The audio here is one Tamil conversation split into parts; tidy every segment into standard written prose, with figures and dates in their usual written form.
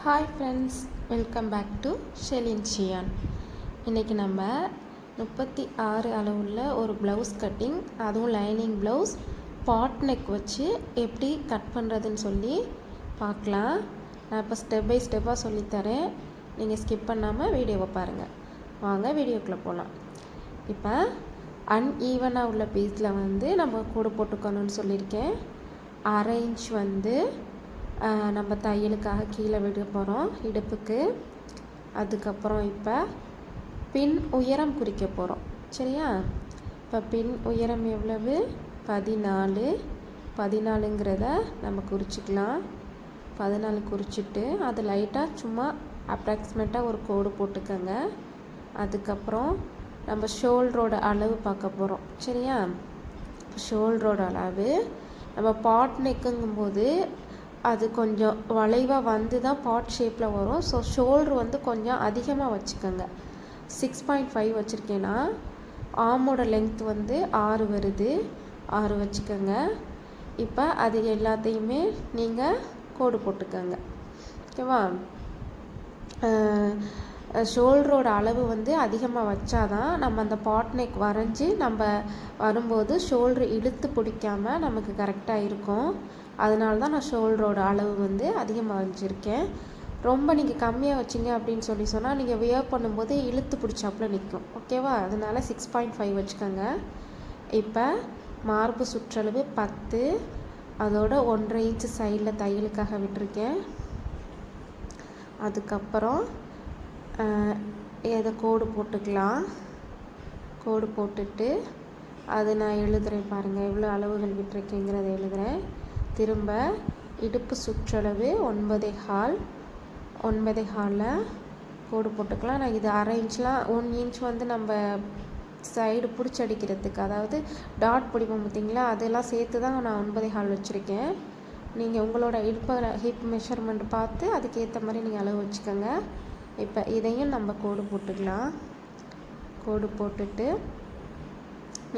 Hi friends, welcome back to ஷெலின் ஷியான். இன்றைக்கி நம்ம 36 அளவுள்ள ஒரு ப்ளவுஸ் கட்டிங், அதுவும் லைனிங் ப்ளவுஸ் பாட் நெக் வச்சு எப்படி கட் பண்ணுறதுன்னு சொல்லி பார்க்கலாம். நான் இப்போ ஸ்டெப் பை ஸ்டெப்பாக சொல்லித்தரேன். நீங்கள் ஸ்கிப் பண்ணாமல் வீடியோவை பாருங்கள். வாங்க வீடியோக்குள்ளே போகலாம். இப்போ அன்ஈவனாக உள்ள பீஸில் நம்ம கூடு போட்டுக்கணும்னு சொல்லியிருக்கேன். 1/2 இன்ச் நம்ம தையலுக்காக கீழே விட போகிறோம் இடுப்புக்கு. அதுக்கப்புறம் இப்போ பின் உயரம் குறிக்க போகிறோம். சரியா? இப்போ பின் உயரம் எவ்வளவு? 14ங்கிறத நம்ம குறிச்சிக்கலாம். 14 குறிச்சிட்டு அது லைட்டாக சும்மா அப்ராக்சிமேட்டாக ஒரு கோடு போட்டுக்கோங்க. அதுக்கப்புறம் நம்ம ஷோல்டரோட அளவு பார்க்க போகிறோம். சரியா? ஷோல்டரோட அளவு நம்ம பாட் நெக்குங்கும்போது அது கொஞ்சம் வளைவாக தான் பாட் ஷேப்பில் வரும். ஸோ ஷோல்ட்ரு கொஞ்சம் அதிகமாக வச்சுக்கோங்க. 6.5 வச்சுருக்கேன்னா ஆமோட லென்த் 6 வருது. 6 வச்சுக்கோங்க. இப்போ அது எல்லாத்தையுமே நீங்கள் கோடு போட்டுக்கோங்க. ஓகேவா? ஷோல்டரோட அளவு அதிகமாக வச்சாதான் நம்ம அந்த பாட் நெக் வரைஞ்சி நம்ம வரும்போது ஷோல்ட்ரு இழுத்து பிடிக்காமல் நமக்கு கரெக்டாக இருக்கும். அதனால தான் நான் ஷோல்டரோட அளவு அதிகமாக வச்சுருக்கேன். ரொம்ப நீங்கள் கம்மியாக வச்சிங்க அப்படின்னு சொன்னால் நீங்கள் வியர் பண்ணும்போது இழுத்து பிடிச்சாப்புல நிற்கும். ஓகேவா? அதனால 6.5 வச்சுக்கோங்க. இப்போ மார்பு சுற்றளவு 10, அதோட 1/2 இன்ச்சு சைடில் தையலுக்காக விட்டுருக்கேன். அதுக்கப்புறம் இதை கோடு போட்டுக்கலாம். கோடு போட்டுட்டு அது நான் எழுதுகிறேன் பாருங்கள், எவ்வளோ அளவுகள் விட்டுருக்கேங்கிறத எழுதுகிறேன். திரும்ப இடுப்பு சுற்றளவு 9.25, 9.25 கோடு போட்டுக்கலாம். நான் இது 1/2 இன்ச்லாம் 1 இன்ச் நம்ம சைடு பிடிச்சி அடிக்கிறதுக்கு, அதாவது டாட் பிடிப்போம் பார்த்திங்களா, அதெல்லாம் சேர்த்து தான் நான் 9.25 வச்சுருக்கேன். நீங்கள் உங்களோட ஹிப் மெஷர்மெண்ட் பார்த்து அதுக்கேற்ற மாதிரி நீங்கள் அளவு வச்சுக்கோங்க. இப்போ இதையும் நம்ம கோடு போட்டுக்கலாம். கோடு போட்டுட்டு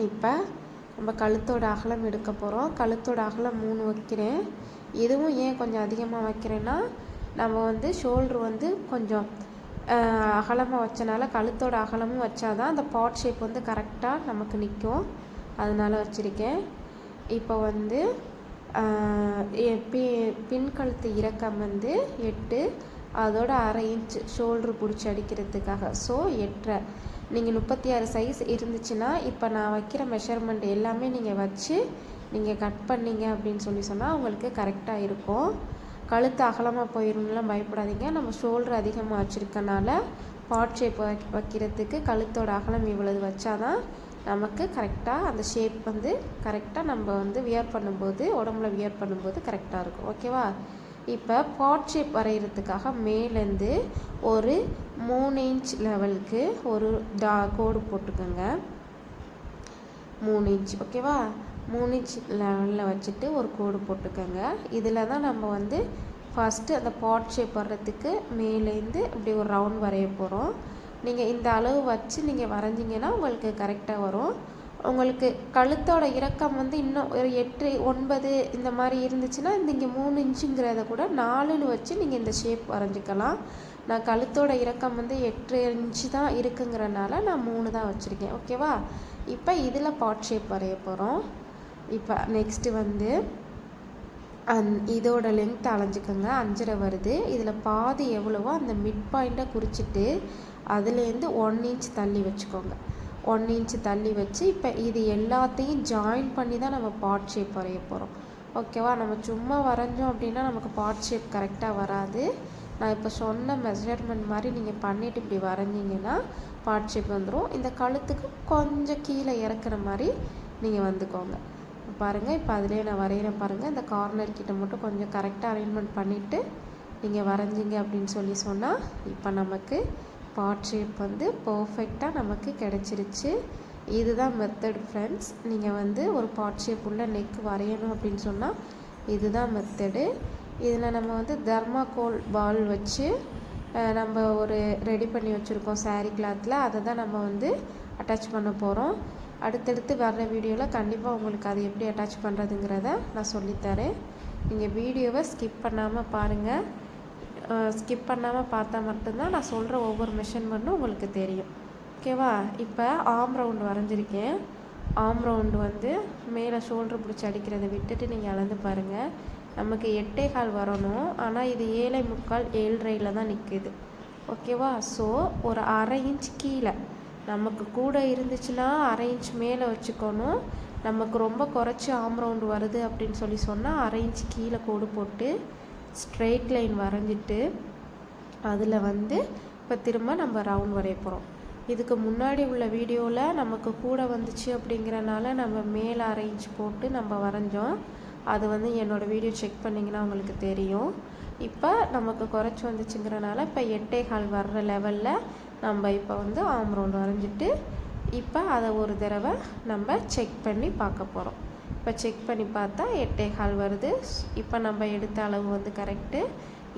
இப்போ நம்ம கழுத்தோட அகலம் எடுக்க போகிறோம். கழுத்தோட அகலம் 3 வைக்கிறேன். இதுவும் ஏன் கொஞ்சம் அதிகமாக வைக்கிறேன்னா, நம்ம ஷோல்ட்ரு கொஞ்சம் அகலமாக வச்சனால கழுத்தோட அகலமும் வச்சாதான் அந்த பாட் ஷேப் கரெக்டாக நமக்கு நிற்கும். அதனால் வச்சுருக்கேன். இப்போ பின் கழுத்து இறக்கம் 8, அதோட 1/2 இன்ச் ஷோல்ட்ரு பிடிச்சி அடிக்கிறதுக்காக. ஸோ 8. நீங்கள் 36 சைஸ் இருந்துச்சுன்னா இப்போ நான் வைக்கிற மெஷர்மெண்ட் எல்லாமே நீங்கள் வச்சு நீங்கள் கட் பண்ணிங்க அப்படின்னு சொன்னால் உங்களுக்கு கரெக்டாக இருக்கும். கழுத்து அகலமாக போயிடும்லாம் பயப்படாதீங்க. நம்ம ஷோல்ட்ரு அதிகமாக வச்சுருக்கனால பாட் ஷேப் வைக்கிறதுக்கு கழுத்தோட அகலம் இவ்வளவு வச்சாதான் நமக்கு கரெக்டாக அந்த ஷேப் கரெக்டாக நம்ம வியர் பண்ணும்போது, உடம்புல வியர் பண்ணும்போது கரெக்டாக இருக்கும். ஓகேவா? இப்போ பாட் ஷேப் வரைகிறதுக்காக மேலேருந்து ஒரு 3 இன்ச் லெவலுக்கு ஒரு கோடு போட்டுக்கோங்க. 3 இன்ச். ஓகேவா? 3 இன்ச் லெவலில் வச்சுட்டு ஒரு கோடு போட்டுக்கோங்க. இதில் தான் நம்ம ஃபஸ்ட்டு அந்த பாட் ஷேப் வர்றதுக்கு மேலேருந்து இப்படி ஒரு ரவுண்ட் வரைய போகிறோம். நீங்கள் இந்த அளவு வச்சு நீங்கள் வரைஞ்சிங்கன்னா உங்களுக்கு கரெக்டாக வரும். உங்களுக்கு கழுத்தோட இறக்கம் இன்னும் ஒரு 8, 9 இந்த மாதிரி இருந்துச்சுன்னா இங்கே 3 இன்ச்சுங்கிறத கூட 4ன்னு வச்சு நீங்கள் இந்த ஷேப் வரைஞ்சிக்கலாம். நான் கழுத்தோட இறக்கம் 8 இன்ச்சு தான் இருக்குங்கிறனால நான் 3 தான் வச்சுருக்கேன். ஓகேவா? இப்போ இதில் பாட் ஷேப் வரைய போகிறோம். இப்போ நெக்ஸ்ட்டு இதோட லென்த் அலைஞ்சிக்கோங்க. 5.5 வருது. இதில் பாதி எவ்வளவோ அந்த மிட் பாயிண்ட்டை குறிச்சிட்டு அதுலேருந்து 1 இன்ச் தள்ளி வச்சுக்கோங்க. 1 இன்ச் தள்ளி வச்சு இப்போ இது எல்லாத்தையும் ஜாயின் பண்ணி தான் நம்ம பாட் ஷேப் வரைய போகிறோம். ஓகேவா? நம்ம சும்மா வரைஞ்சோம் அப்படின்னா நமக்கு பாட் ஷேப் கரெக்டாக வராது. நான் இப்போ சொன்ன மெஷர்மெண்ட் மாதிரி நீங்கள் பண்ணிவிட்டு இப்படி வரைஞ்சிங்கன்னா பாட் ஷேப் வந்துடும். இந்த கழுத்துக்கு கொஞ்சம் கீழே இறக்குற மாதிரி நீங்கள் வந்துக்கோங்க. பாருங்கள், இப்போ அதிலே நான் வரைகிறேன் பாருங்கள். இந்த கார்னர் கிட்ட மட்டும் கொஞ்சம் கரெக்டாக அரேஞ்ச்மெண்ட் பண்ணிவிட்டு நீங்கள் வரைஞ்சிங்க அப்படின்னு சொன்னால் இப்போ நமக்கு பாட் ஷேப் பர்ஃபெக்டாக நமக்கு கிடச்சிருச்சு. இதுதான் மெத்தட் ஃப்ரெண்ட்ஸ். நீங்கள் ஒரு பாட் ஷேப் உள்ள நெக் வரையணும் அப்படின்னு சொன்னால் இதுதான் மெத்தடு. இதில் நம்ம தர்மாகோல் பால் வச்சு நம்ம ஒரு ரெடி பண்ணி வச்சுருக்கோம் சாரீ கிளாத்தில். அதை தான் நம்ம அட்டாச் பண்ண போகிறோம். அடுத்தடுத்து வர்ற வீடியோவில் கண்டிப்பாக உங்களுக்கு அது எப்படி அட்டாச் பண்ணுறதுங்கிறத நான் சொல்லித்தரேன். நீங்கள் வீடியோவை ஸ்கிப் பண்ணாமல் பாருங்கள். ஸ்கிப் பண்ணாமல் பார்த்தா மட்டும்தான் நான் சொல்கிற ஒவ்வொரு மெஷர்மெண்ட்டும் உங்களுக்கு தெரியும். ஓகேவா? இப்போ ஆர்ம் ரவுண்டு வரைஞ்சிருக்கேன். ஆர்ம் ரவுண்டு வந்து மேலே ஷோல்டர் பிடிச்சி அடிக்கிறத விட்டுட்டு நீங்கள் அளந்து பாருங்கள். நமக்கு 8.25 வரணும். ஆனால் இது 7.75 7.5 தான் நிற்குது. ஓகேவா? ஸோ ஒரு 1/2 இன்ச் கீழே நமக்கு கூட இருந்துச்சுன்னா 1/2 இன்ச் மேலே வச்சுக்கணும். நமக்கு ரொம்ப குறைச்சி ஆர்ம் ரவுண்டு வருது அப்படின்னு சொன்னால் 1/2 இன்ச் கீழே கோடு போட்டு ஸ்ட்ரெயிட் லைன் வரைஞ்சிட்டு அதில் வந்து இப்போ திரும்ப நம்ம ரவுண்ட் வரைய போகிறோம். இதுக்கு முன்னாடி உள்ள வீடியோவில் நமக்கு கூட வந்துச்சு அப்படிங்கிறனால நம்ம மேலே 1/2 இன்ச் போட்டு நம்ம வரைஞ்சோம். அது வந்து என்னோடய வீடியோ செக் பண்ணிங்கன்னா உங்களுக்கு தெரியும். இப்போ நமக்கு குறைச்சி வந்துச்சுங்கிறனால இப்போ 8.25 வர்ற லெவலில் நம்ம இப்போ வந்து ஆர்ம் ரவுண்ட் வரைஞ்சிட்டு இப்போ அதை ஒரு தடவை நம்ம செக் பண்ணி பார்க்க போகிறோம். இப்போ செக் பண்ணி பார்த்தா 8.25 வருது. இப்போ நம்ம எடுத்த அளவு வந்து கரெக்டு.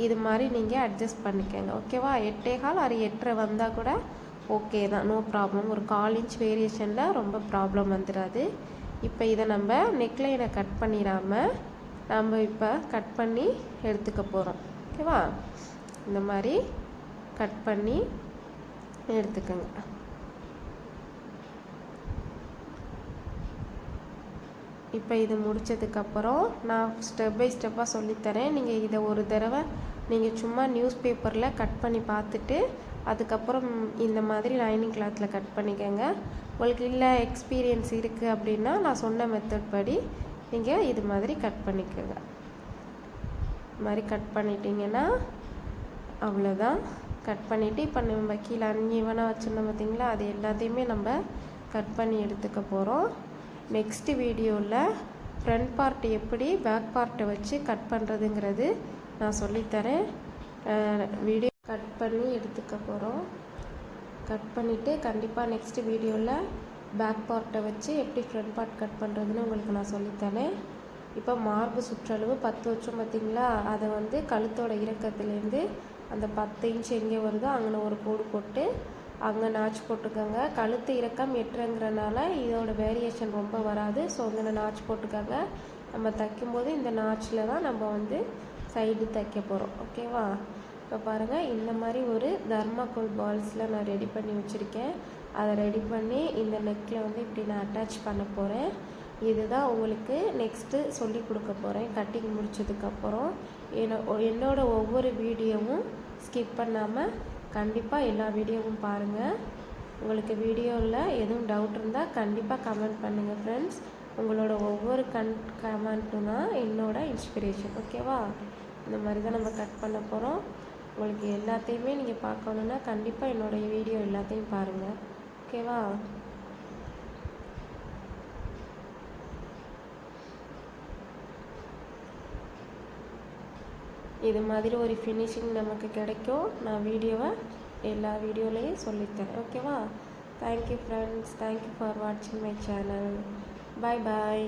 இது மாதிரி நீங்கள் அட்ஜஸ்ட் பண்ணிக்கோங்க. ஓகேவா? 8.25 அது 8.5 வந்தால் கூட ஓகே தான், நோ ப்ராப்ளம். ஒரு 1/4 இன்ச் வேரியேஷனில் ரொம்ப ப்ராப்ளம் வந்துடாது. இப்போ இதை நம்ம நெக்லைனை கட் பண்ணிடாமல் நம்ம இப்போ கட் பண்ணி எடுத்துக்க போகிறோம். ஓகேவா? இந்த மாதிரி கட் பண்ணி எடுத்துக்கோங்க. இப்போ இது முடித்ததுக்கப்புறம் நான் ஸ்டெப் பை ஸ்டெப்பாக சொல்லித்தரேன். நீங்கள் இதை ஒரு தடவை நீங்கள் சும்மா நியூஸ் பேப்பரில் கட் பண்ணி பார்த்துட்டு அதுக்கப்புறம் இந்த மாதிரி லைனிங் கிளாத்தில் கட் பண்ணிக்கோங்க. உங்களுக்கு இல்லை எக்ஸ்பீரியன்ஸ் இருக்குது அப்படின்னா நான் சொன்ன மெத்தட் படி நீங்கள் இது மாதிரி கட் பண்ணிக்கோங்க. இது மாதிரி கட் பண்ணிட்டீங்கன்னா அவ்வளோதான். கட் பண்ணிவிட்டு இப்போ நம்ம கீழே அன்ஈவனாக வச்சுருந்தோம் பார்த்திங்களா, அது எல்லாத்தையுமே நம்ம கட் பண்ணி எடுத்துக்க போகிறோம். நெக்ஸ்ட் வீடியோவில் ஃப்ரண்ட் பார்ட் எப்படி பேக் பார்ட்டை வச்சு கட் பண்ணுறதுங்கிறது நான் சொல்லித்தரேன். வீடியோ கட் பண்ணி எடுத்துக்க போகிறோம். கட் பண்ணிவிட்டு கண்டிப்பாக நெக்ஸ்ட் வீடியோவில் பேக் பார்ட்டை வச்சு எப்படி ஃப்ரண்ட் பார்ட் கட் பண்ணுறதுன்னு உங்களுக்கு நான் சொல்லித்தரேன். இப்போ மார்பு சுற்றளவு 10 வச்சோம் பார்த்திங்களா, அதை வந்து கழுத்தோட இறக்கத்துலேருந்து அந்த 10 இன்ச் எங்கே வருதோ அங்கே ஒரு கோடு போட்டு அங்கே நாச் போட்டுக்கோங்க. கழுத்து இறக்கம் 8ங்கிறனால இதோட வேரியேஷன் ரொம்ப வராது. ஸோ அங்கே நாச் போட்டுக்கோங்க. நம்ம தைக்கும்போது இந்த நாச்சில் தான் நம்ம வந்து சைடு தைக்க போகிறோம். ஓகேவா? இப்போ பாருங்கள், இந்த மாதிரி ஒரு தர்மாக்கோல் பால்ஸில் நான் ரெடி பண்ணி வச்சுருக்கேன். அதை ரெடி பண்ணி இந்த நெக்கில் வந்து இப்படி நான் அட்டாச் பண்ண போகிறேன். இதுதான் உங்களுக்கு நெக்ஸ்ட்டு சொல்லி கொடுக்க போகிறேன். கட்டிங் முடித்ததுக்கப்புறம் என்னோட ஒவ்வொரு வீடியோவும் ஸ்கிப் பண்ணாமல் கண்டிப்பாக எல்லா வீடியோவும் பாருங்கள். உங்களுக்கு வீடியோவில் எதுவும் டவுட் இருந்தால் கண்டிப்பாக கமெண்ட் பண்ணுங்கள் ஃப்ரெண்ட்ஸ். உங்களோட ஒவ்வொரு கமெண்ட்டும் தான் என்னோட இன்ஸ்பிரேஷன். ஓகேவா? இந்த மாதிரி தான் நம்ம கட் பண்ண போகிறோம். உங்களுக்கு எல்லாத்தையுமே நீங்கள் பார்க்கணுன்னா கண்டிப்பாக என்னோடய வீடியோ எல்லாத்தையும் பாருங்கள். ஓகேவா? இது மாதிரி ஒரு ஃபினிஷிங் நமக்கு கிடைக்கும். நான் எல்லா வீடியோலையும் சொல்லித்தரேன். ஓகேவா? Thank you friends. தேங்க்யூ ஃபார் வாட்சிங் மை சேனல். Bye bye.